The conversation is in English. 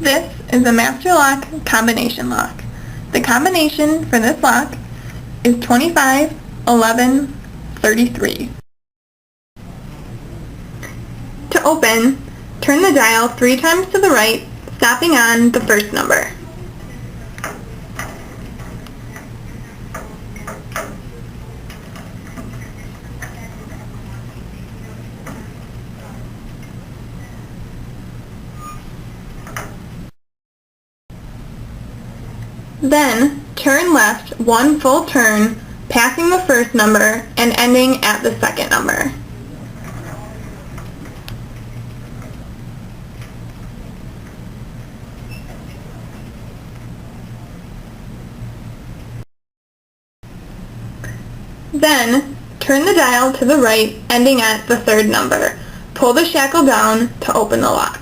This is a Masterlock combination lock. The combination for this lock is 25, 11, 33. To open, turn the dial 3 times to the right, stopping on the first number. Then, turn left 1 full turn, passing the first number and ending at the second number. Then, turn the dial to the right, ending at the third number. Pull the shackle down to open the lock.